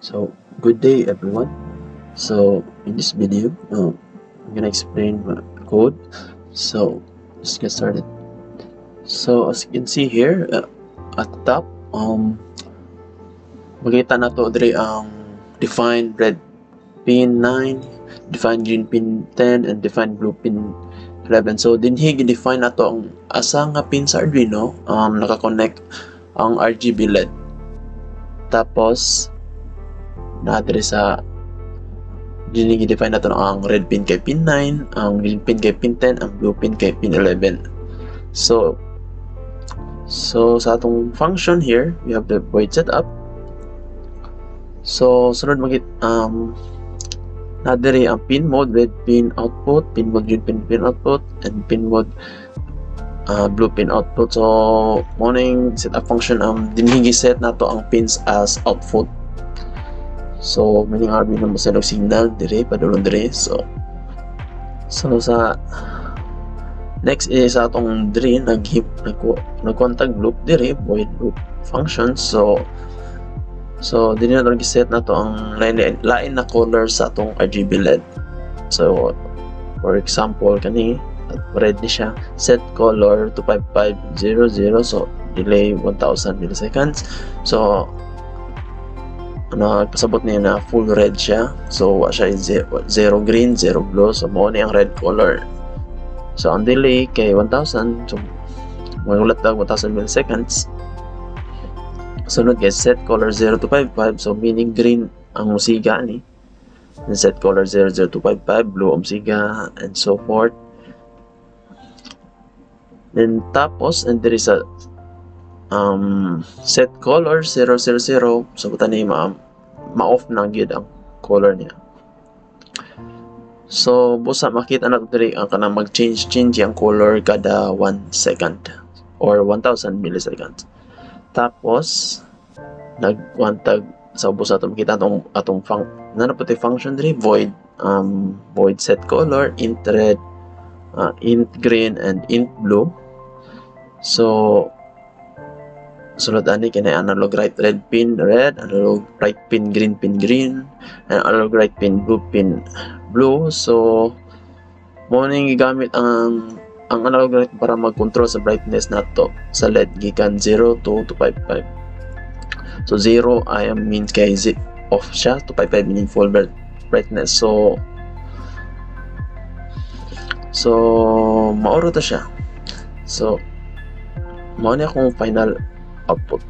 So, good day everyone. So, in this video, I'm gonna explain my code. So, let's get started. So, as you can see here, at the top, makita na to diri ang define red pin 9, define green pin 10, and define blue pin 11. So, dinhi gi-define na to ang asa nga pin sa Arduino, naka-connect ang RGB LED. Tapos, na diri sa define natin ang red pin kay pin 9, ang green pin kay pin 10, ang blue pin kay pin 11. So sa atong function here, we have the void setup. So sunod na diri ang pin mode red pin output, pin mode green pin output, and pin mode blue pin output. So morning setup function dinhi set nato ang pins as output. So, meaning Arduino mo sa signal dire padulong dire. So sa next is atong dire nagkontag loop dire void loop function. So dire na set na to ang lain na color sa atong RGB LED. So for example kani red ni siya, set color to 5500, so delay 1000 milliseconds. So pasabot niya na full red siya, so siya zero green, zero blue, so mo ni ang red color. So ang delay kay 1000, so magulat tag 1000 milliseconds. Sunod kay set color 0 to 55, so meaning green ang musiga ni, and set color 00 to 55, blue ang musiga, and so forth. Then tapos and there is a set color 000, so buta ni ma-off na gyud ang color niya. So busa makita na diri ang kanang mag-change ang color kada 1 second or 1000 milliseconds. Tapos nagwantag sa busa ato makita atong function diri void set color int red, int green, and int blue. So sunod ani kay analog right red pin red, analog right pin green, and analog right pin blue. So mo ning gigamit ang analog right para mag-control sa brightness nato sa LED gikan 0 to 255. So 0 I mean kay off siya, 255 meaning full brightness. So maoro ta siya. So mao ni akong final output.